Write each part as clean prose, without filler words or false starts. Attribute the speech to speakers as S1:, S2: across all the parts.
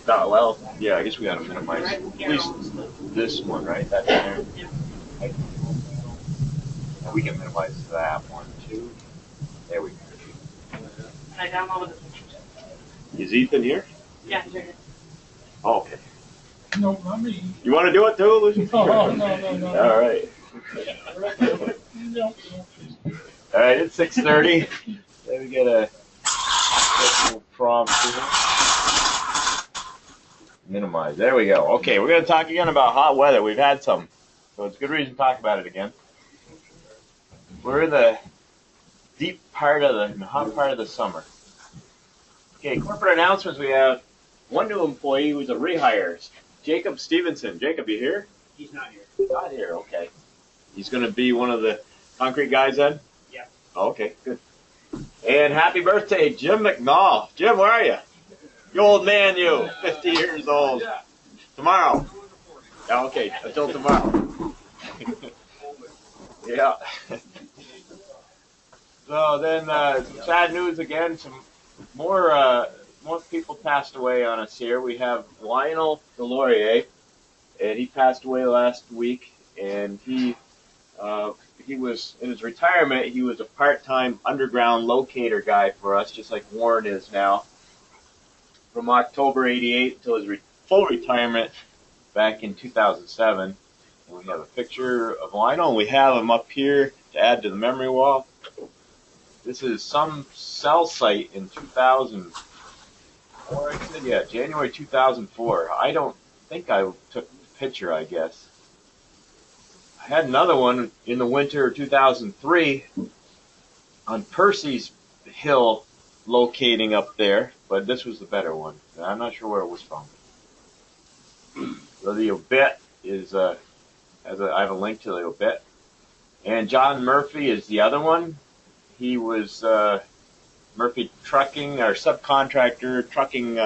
S1: No, well, yeah, I guess we gotta minimize at least this one, right? That's there. Right? And we can minimize that one too. There we go.
S2: I downloaded the pictures.
S1: Is Ethan here?
S2: Yeah, he's right.
S1: Oh, okay.
S3: No, not me.
S1: You want to do it too, Lucy?
S3: No.
S1: All right.
S3: No.
S1: All right, it's 6:30. Let me get a little prompt here. Minimize. There we go. Okay, we're going to talk again about hot weather. We've had some, so it's a good reason to talk about it again. We're in the deep part of the hot part of the summer. Okay, corporate announcements. We have one new employee who's a rehire, Jacob Stevenson. Jacob, you here?
S4: He's not here.
S1: Not here. Okay. He's going to be one of the concrete guys then?
S4: Yeah.
S1: Okay, good. And happy birthday, Jim McNall. Jim, where are you? You old man, you. 50 years old. Tomorrow. Yeah, okay, until tomorrow. Yeah. So then, some sad news again. Some more people passed away on us here. We have Lionel Delorier, and he passed away last week. And he was in his retirement. He was a part-time underground locator guy for us, just like Warren is now. From October '88 until his full retirement back in 2007. And we have a picture of Lionel, and we have him up here to add to the memory wall. This is some cell site in 2004, I said, yeah, January 2004. I don't think I took the picture, I guess. I had another one in the winter of 2003 on Percy's Hill, locating up there, but this was the better one. I'm not sure where it was from. So the obit is I have a link to the obit, and John Murphy is the other one. He was Murphy Trucking, our subcontractor trucking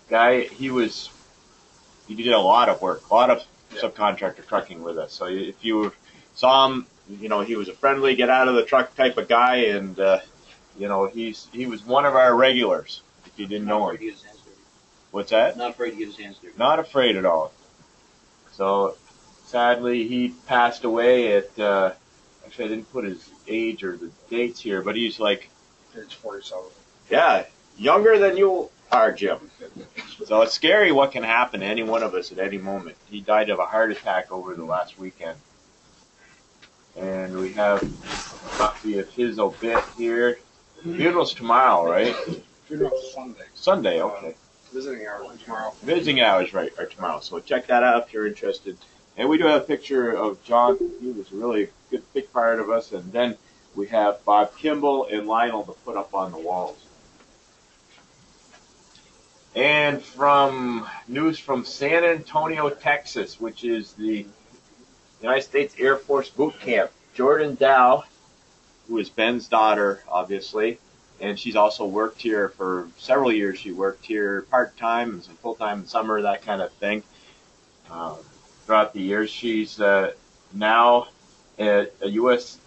S1: guy. He did a lot of work, a lot of subcontractor trucking with us. So if you saw him, you know he was a friendly, get out of the truck type of guy, and you know he was one of our regulars. If you didn't know him. What's that?
S4: Not afraid to get his hands dirty.
S1: Not afraid at all. So sadly, he passed away at. Actually, I didn't put his age or the dates here, but he's like.
S3: It's 47.
S1: Yeah, younger than you are, Jim. So it's scary what can happen to any one of us at any moment. He died of a heart attack over the last weekend. And we have a copy of his obit here. Funeral's tomorrow, right?
S3: Funeral's Sunday.
S1: Sunday, okay.
S3: Visiting hours tomorrow.
S1: Visiting hours, right, are tomorrow. So check that out if you're interested. And we do have a picture of John. He was a really good, big part of us. And then we have Bob Kimball and Lionel to put up on the walls. And from news from San Antonio, Texas, which is the United States Air Force boot camp. Jordan Dow, who is Ben's daughter, obviously, and she's also worked here for several years. She worked here part-time and some full-time in summer, that kind of thing. Throughout the years, she's now a U.S.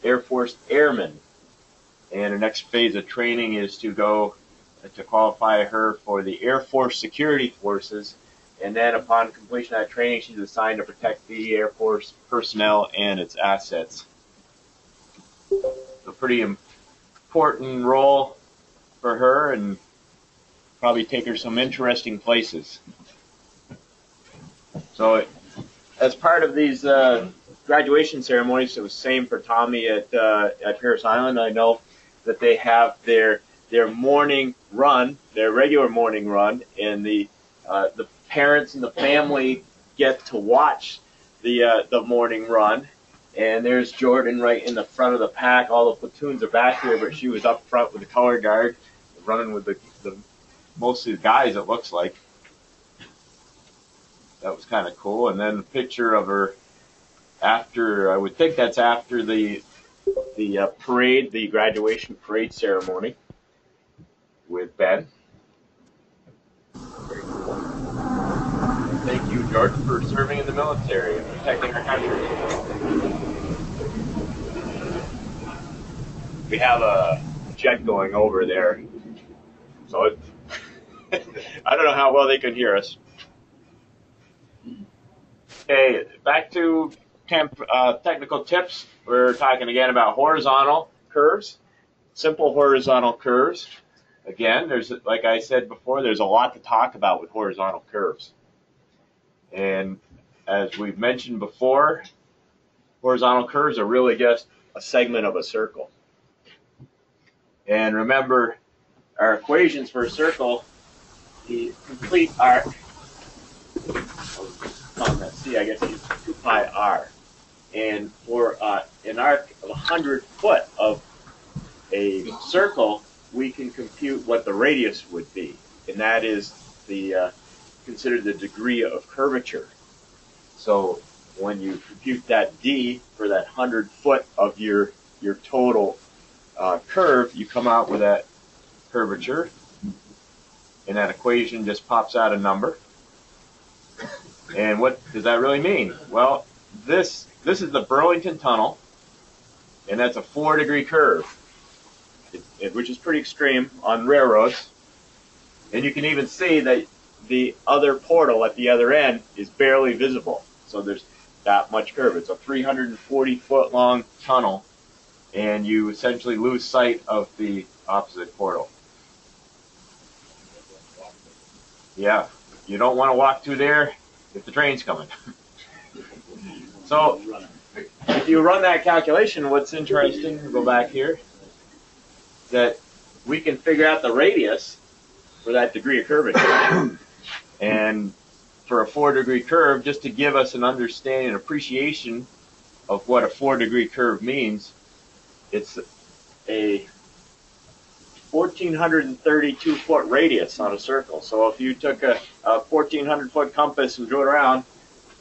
S1: Air Force airman, and her next phase of training is to go to qualify her for the Air Force Security Forces, and then upon completion of that training, she's assigned to protect the Air Force personnel and its assets. A pretty important role for her, and probably take her some interesting places. So, as part of these graduation ceremonies, it was the same for Tommy at Paris Island. I know that they have their morning run, their regular morning run, and the parents and the family get to watch the morning run. And there's Jordan right in the front of the pack. All the platoons are back here, but she was up front with the color guard, running with the most of the guys, it looks like. That was kind of cool. And then a picture of her after, I would think that's after the parade, the graduation parade ceremony with Ben. Very cool. Thank you, Jordan, for serving in the military and protecting our country. We have a jet going over there, so I don't know how well they could hear us. Okay, back to technical tips. We're talking again about horizontal curves, simple horizontal curves. Again, like I said before, there's a lot to talk about with horizontal curves. And as we've mentioned before, horizontal curves are really just a segment of a circle. And remember, our equations for a circle, the complete arc, C, I guess is 2 pi r. And for an arc of 100 foot of a circle, we can compute what the radius would be. And that is considered the degree of curvature. So when you compute that d for that 100 foot of your total curve, you come out with that curvature. And that equation just pops out a number. And what does that really mean? Well, this is the Burlington Tunnel, and that's a 4-degree curve, which is pretty extreme on railroads. And you can even see that the other portal at the other end is barely visible. So there's that much curve. It's a 340-foot long tunnel, and you essentially lose sight of the opposite portal. Yeah, you don't want to walk through there if the train's coming. So if you run that calculation, what's interesting, we'll go back here, that we can figure out the radius for that degree of curvature. And for a 4-degree curve, just to give us an understanding and appreciation of what a 4-degree curve means, it's a 1,432-foot radius on a circle. So if you took a 1,400-foot compass and drew it around,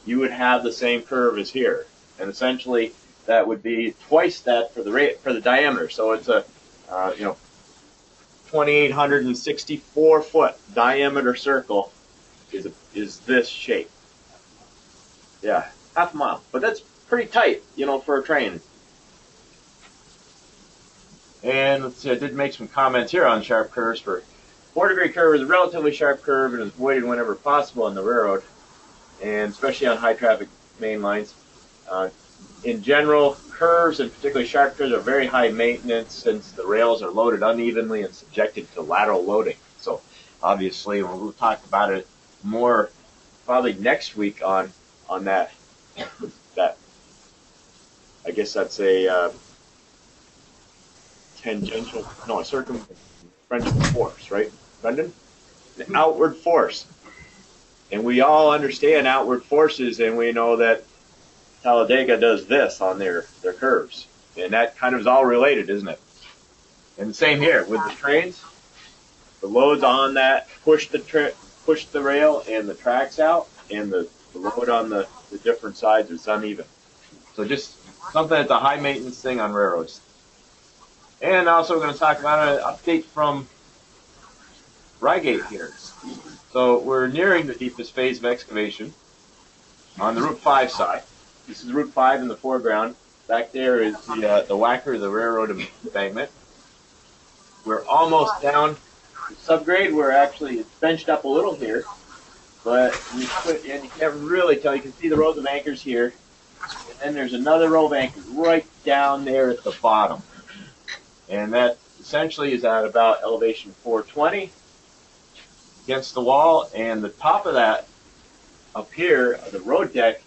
S1: you would have the same curve as here. And essentially, that would be twice that for the diameter. So it's a 2,864-foot diameter circle is this shape. Yeah, half a mile, but that's pretty tight, for a train. And let's see, I did make some comments here on sharp curves. For 4-degree curve is a relatively sharp curve and is avoided whenever possible on the railroad, and especially on high traffic main lines. In general, curves, and particularly sharp curves, are very high maintenance since the rails are loaded unevenly and subjected to lateral loading. So obviously, we'll talk about it more probably next week on that. I guess that's a a circumferential force, right, Brendan? An outward force. And we all understand outward forces, and we know that Talladega does this on their curves. And that kind of is all related, isn't it? And the same here with the trains. The loads on that push the rail and the tracks out, and the load on the different sides is uneven. So just something that's a high maintenance thing on railroads. And also we're going to talk about an update from Rygate here. So we're nearing the deepest phase of excavation on the Route 5 side. This is Route 5 in the foreground. Back there is the whacker, the railroad embankment. We're almost down to subgrade. We're actually, it's benched up a little here, but and you can't really tell. You can see the rows of anchors here. And then there's another row of anchors right down there at the bottom. And that essentially is at about elevation 420 against the wall. And the top of that up here, the road deck,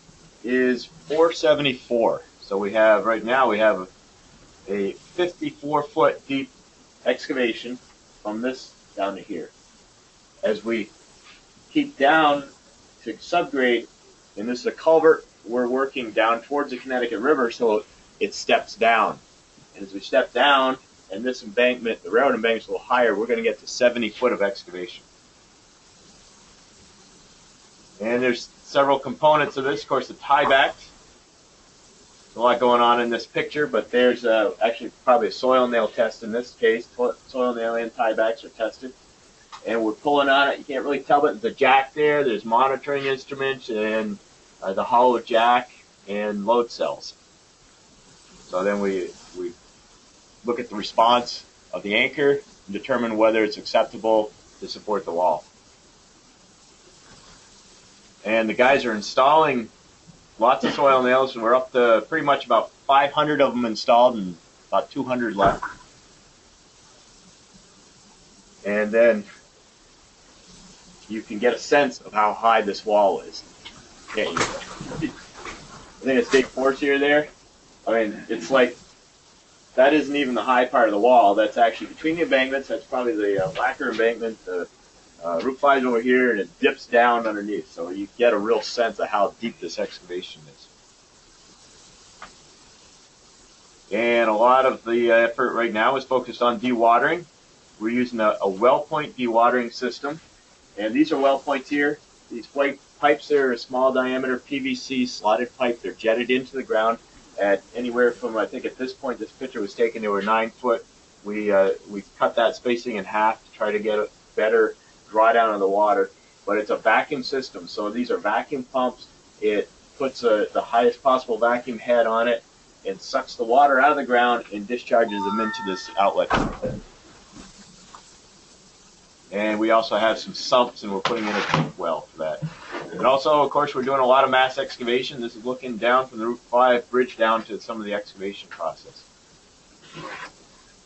S1: is 474. So right now we have a 54-foot deep excavation from this down to here. As we keep down to subgrade, and this is a culvert, we're working down towards the Connecticut River, so it steps down. And as we step down, and this embankment, the railroad embankment is a little higher, we're going to get to 70 foot of excavation. And there's several components of this. Of course, the tiebacks. There's a lot going on in this picture, but there's actually probably a soil nail test in this case. Soil nail and tiebacks are tested. And we're pulling on it. You can't really tell, but there's a jack there. There's monitoring instruments and the hollow jack and load cells. So then we look at the response of the anchor and determine whether it's acceptable to support the wall. and the guys are installing lots of soil nails, and we're up to pretty much about 500 of them installed and about 200 left. And then you can get a sense of how high this wall is. Okay, I think it's big force here there. I mean, it's like, that isn't even the high part of the wall. That's actually between the embankments. That's probably the lacquer embankment. The roof lies over here, and it dips down underneath. So you get a real sense of how deep this excavation is. And a lot of the effort right now is focused on dewatering. We're using a well point dewatering system. And these are well points here. These white pipes are a small diameter PVC slotted pipe. They're jetted into the ground at anywhere from, I think at this point, this picture was taken, they were 9 foot. We cut that spacing in half to try to get a better drawdown of the water. But it's a vacuum system. So these are vacuum pumps. It puts the highest possible vacuum head on it and sucks the water out of the ground and discharges them into this outlet. And we also have some sumps, and we're putting in a deep well for that. And also, of course, we're doing a lot of mass excavation. This is looking down from the Route 5 bridge down to some of the excavation process.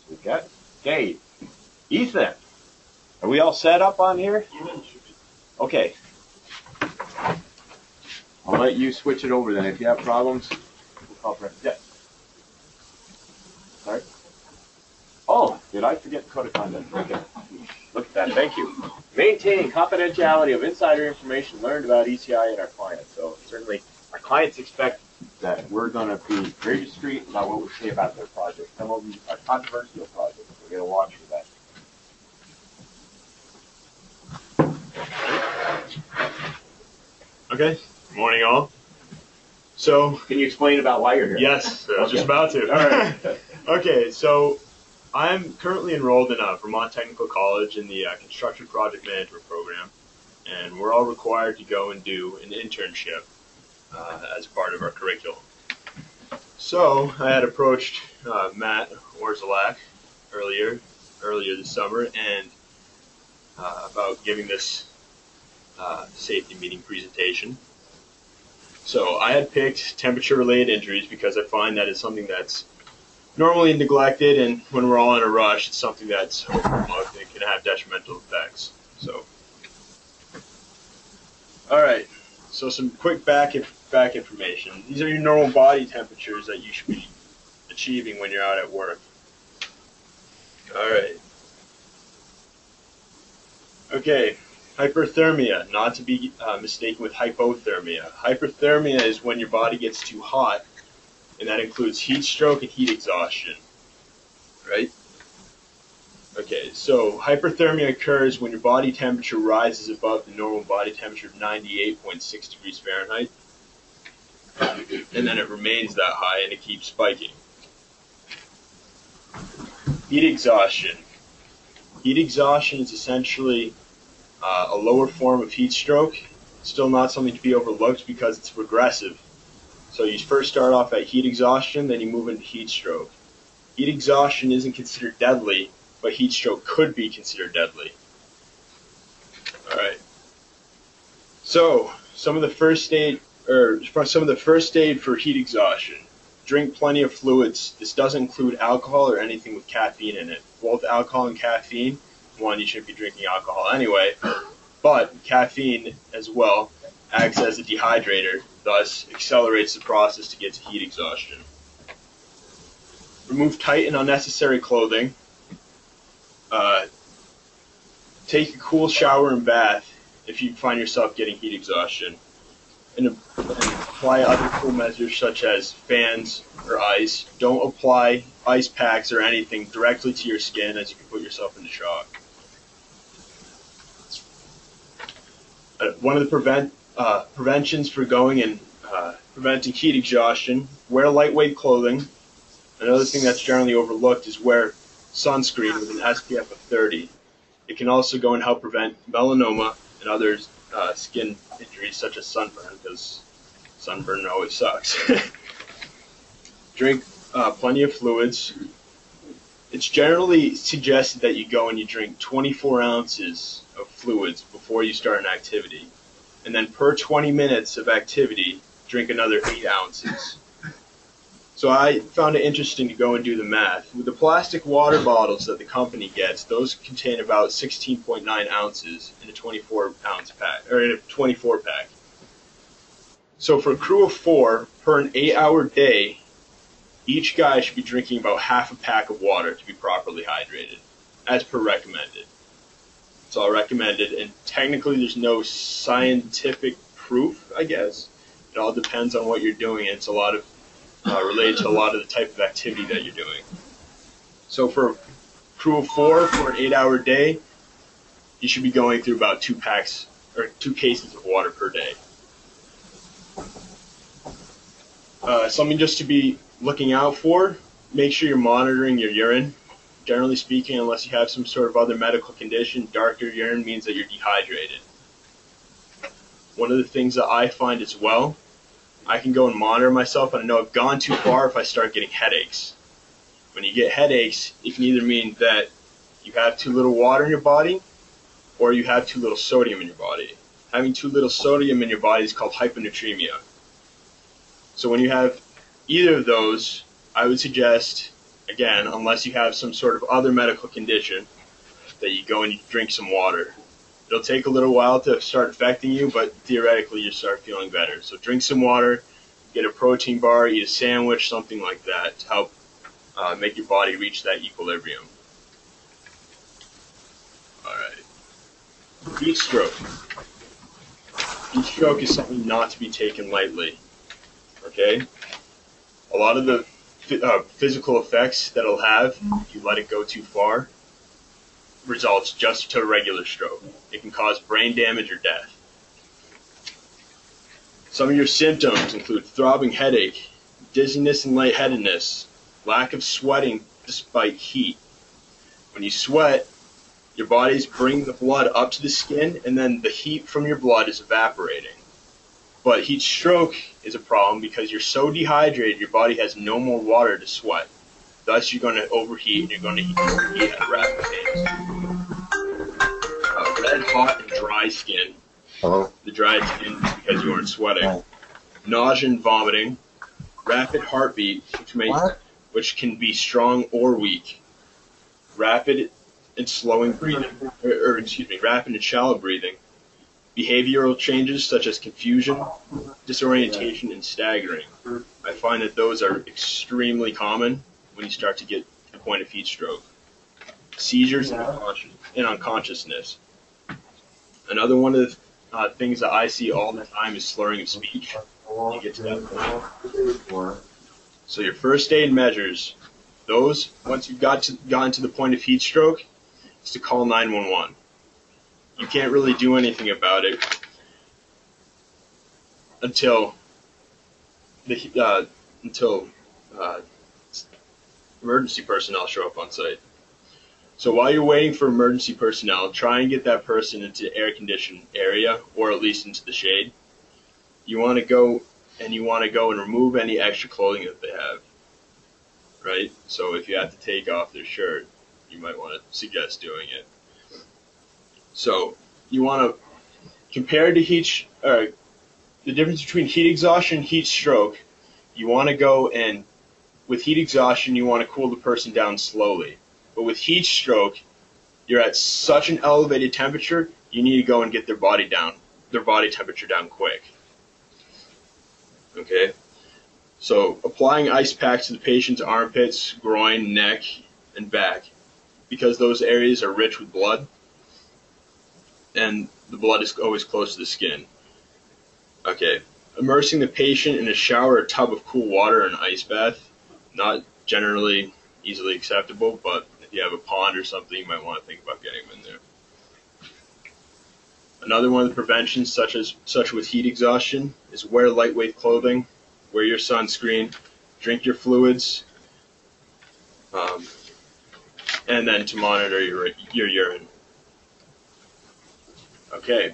S1: We've got, okay, Ethan, are we all set up on here? Okay. I'll let you switch it over then. If you have problems, we'll call for it. Yeah. Sorry. Oh, did I forget the code of conduct? Okay. Look at that. Thank you. Maintaining confidentiality of insider information learned about ECI and our clients. So certainly our clients expect that we're going to be very discreet about what we say about their project. Some of them are controversial projects. We're going to watch for that.
S4: Okay. Good morning, all. So,
S1: can you explain about why you're here?
S4: Yes, I was just about to.
S1: All right.
S4: Okay, so I'm currently enrolled in Vermont Technical College in the Construction Project Management program, and we're all required to go and do an internship as part of our curriculum. So I had approached Matt Orzalak earlier this summer and about giving this safety meeting presentation. So I had picked temperature-related injuries because I find that is something that's normally neglected, and when we're all in a rush, it's something that's overlooked and can have detrimental effects. So, all right. So some quick back information. These are your normal body temperatures that you should be achieving when you're out at work. All right. Okay. Hyperthermia, not to be mistaken with hypothermia. Hyperthermia is when your body gets too hot, and that includes heat stroke and heat exhaustion, right? Okay, so hyperthermia occurs when your body temperature rises above the normal body temperature of 98.6 degrees Fahrenheit, and then it remains that high and it keeps spiking. Heat exhaustion. Heat exhaustion is essentially a lower form of heat stroke. Still not something to be overlooked because it's regressive. So you first start off at heat exhaustion, then you move into heat stroke. Heat exhaustion isn't considered deadly, but heat stroke could be considered deadly. All right. So some of the first aid for heat exhaustion. Drink plenty of fluids. This doesn't include alcohol or anything with caffeine in it. Both alcohol and caffeine, one, you shouldn't be drinking alcohol anyway, but caffeine as well acts as a dehydrator, thus accelerates the process to get to heat exhaustion. Remove tight and unnecessary clothing. Take a cool shower and bath if you find yourself getting heat exhaustion. And apply other cool measures such as fans or ice. Don't apply ice packs or anything directly to your skin, as you can put yourself into shock. One of the preventions for going and preventing heat exhaustion: wear lightweight clothing. Another thing that's generally overlooked is wear sunscreen with an SPF of 30. It can also go and help prevent melanoma and other skin injuries such as sunburn, because sunburn always sucks. Drink plenty of fluids. It's generally suggested that you go and you drink 24 ounces of fluids before you start an activity. and then per 20 minutes of activity, drink another 8 ounces. So I found it interesting to go and do the math. With the plastic water bottles that the company gets, those contain about 16.9 ounces in a 24-ounce pack, or in a 24 pack. So for a crew of 4 per an 8-hour day, each guy should be drinking about half a pack of water to be properly hydrated, as per recommended. It's all recommended, and technically there's no scientific proof, I guess. It all depends on what you're doing, and it's a lot of related to a lot of the type of activity that you're doing. So for a crew of 4 for an 8-hour day, you should be going through about 2 cases of water per day. Something just to be looking out for, make sure you're monitoring your urine. Generally speaking, unless you have some sort of other medical condition, darker urine means that you're dehydrated. One of the things that I find as well, I can go and monitor myself, and I know I've gone too far if I start getting headaches. When you get headaches, it can either mean that you have too little water in your body, or you have too little sodium in your body. Having too little sodium in your body is called hyponatremia. So when you have either of those, I would suggest, again, unless you have some sort of other medical condition, that you go and you drink some water. It'll take a little while to start affecting you, but theoretically you start feeling better. So drink some water, get a protein bar, eat a sandwich, something like that to help make your body reach that equilibrium. Alright. Heat stroke. Heat stroke is something not to be taken lightly. Okay? A lot of the physical effects that it'll have if you let it go too far results just to a regular stroke. It can cause brain damage or death. Some of your symptoms include throbbing headache, dizziness and lightheadedness, lack of sweating despite heat. When you sweat, your body's bringing the blood up to the skin, and then the heat from your blood is evaporating. But heat stroke is a problem because you're so dehydrated, your body has no more water to sweat. Thus, you're going to overheat, and you're going to overheat at a rapid pace. Red, hot, and dry skin.
S5: Hello?
S4: The dry skin is because you aren't sweating. Nausea and vomiting. Rapid heartbeat, which can be strong or weak. Rapid and slowing breathing, rapid and shallow breathing. Behavioral changes such as confusion, disorientation, and staggering. I find that those are extremely common when you start to get to the point of heat stroke. Seizures and unconsciousness. Another one of the things that I see all the time is slurring of speech. You get to that point. So your first aid measures, those, once you've gotten to the point of heat stroke, is to call 911. You can't really do anything about it until emergency personnel show up on site. So while you're waiting for emergency personnel, try and get that person into air-conditioned area, or at least into the shade. You want to go and remove any extra clothing that they have, right? So if you have to take off their shirt, you might want to suggest doing it. So you want to compare to the difference between heat exhaustion and heat stroke. You want to go and with heat exhaustion, you want to cool the person down slowly. But with heat stroke, you're at such an elevated temperature, you need to go and get their body temperature down quick. Okay? So applying ice packs to the patient's armpits, groin, neck, and back, because those areas are rich with blood, and the blood is always close to the skin. Okay, immersing the patient in a shower or tub of cool water or an ice bath, not generally easily acceptable, but if you have a pond or something, you might want to think about getting them in there. Another one of the preventions, such with heat exhaustion, is wear lightweight clothing, wear your sunscreen, drink your fluids, and then to monitor your urine. Okay,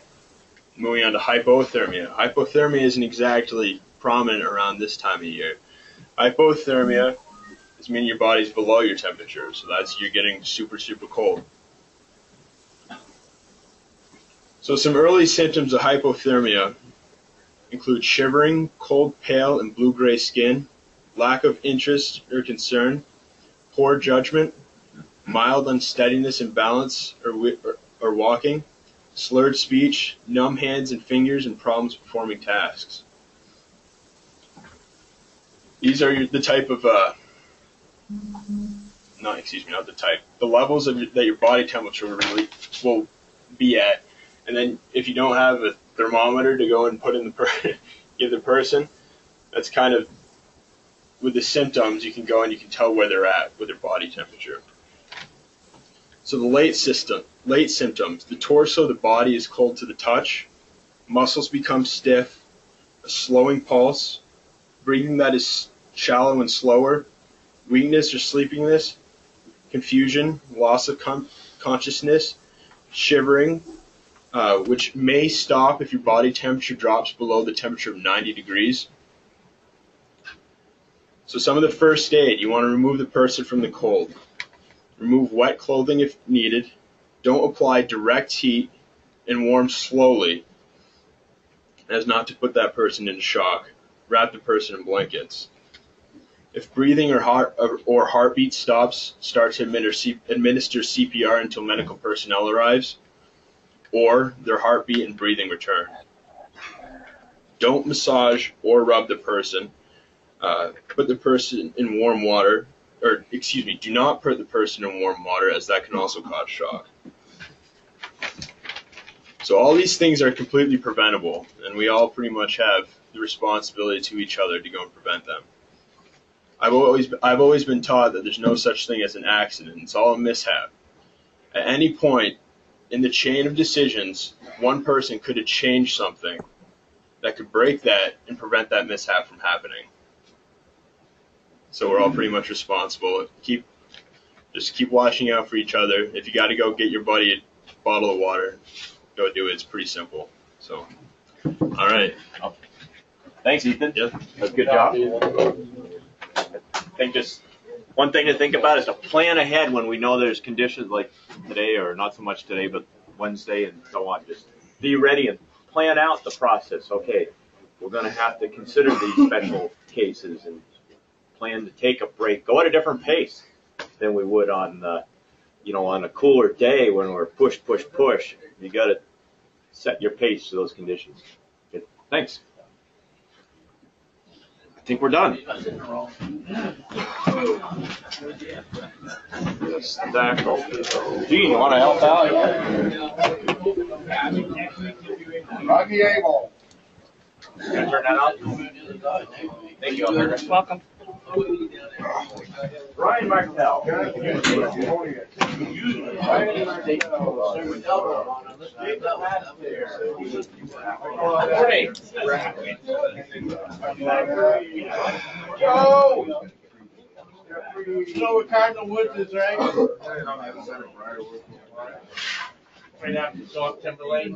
S4: moving on to hypothermia. Hypothermia isn't exactly prominent around this time of year. Hypothermia is meaning your body's below your temperature, so that's you're getting super, super cold. So some early symptoms of hypothermia include shivering, cold, pale, and blue-gray skin, lack of interest or concern, poor judgment, mild unsteadiness in balance or walking, slurred speech, numb hands and fingers, and problems performing tasks. These are the type of, not the type, the levels that your body temperature really will be at. And then if you don't have a thermometer to go and put in give the person, that's kind of, with the symptoms, you can go and you can tell where they're at with their body temperature. So the late symptoms, the torso, the body is cold to the touch, muscles become stiff, a slowing pulse, breathing that is shallow and slower, weakness or sleepiness, confusion, loss of consciousness, shivering, which may stop if your body temperature drops below the temperature of 90 degrees. So some of the first aid, you want to remove the person from the cold. Remove wet clothing if needed. Don't apply direct heat and warm slowly as not to put that person into shock. Wrap the person in blankets. If breathing or heartbeat stops, start to administer CPR until medical personnel arrives, or their heartbeat and breathing return. Don't massage or rub the person. Put the person in warm water, do not put the person in warm water, as that can also cause shock. So all these things are completely preventable, and we all pretty much have the responsibility to each other to go and prevent them. I've always been taught that there's no such thing as an accident. It's all a mishap. At any point in the chain of decisions, one person could have changed something that could break that and prevent that mishap from happening. So we're all pretty much responsible. Just keep watching out for each other. If you got to go get your buddy a bottle of water, go do it. It's pretty simple. So, all right.
S1: Thanks, Ethan.
S4: Yep.
S1: That's a good job. I think just one thing to think about is to plan ahead when we know there's conditions like today, or not so much today, but Wednesday and so on. Just be ready and plan out the process. Okay, we're going to have to consider these special cases and plan to take a break. Go at a different pace than we would on, on a cooler day when we're push. You got to set your pace to those conditions. Good. Thanks. I think we're done. Gene, you want to help out?
S3: Rocky Abel.
S1: Can I turn that on? Thank you. You're welcome. Ryan Martel. Morning.
S3: Joe! You know what Cardinal Woods is, right? Right after Timberlake.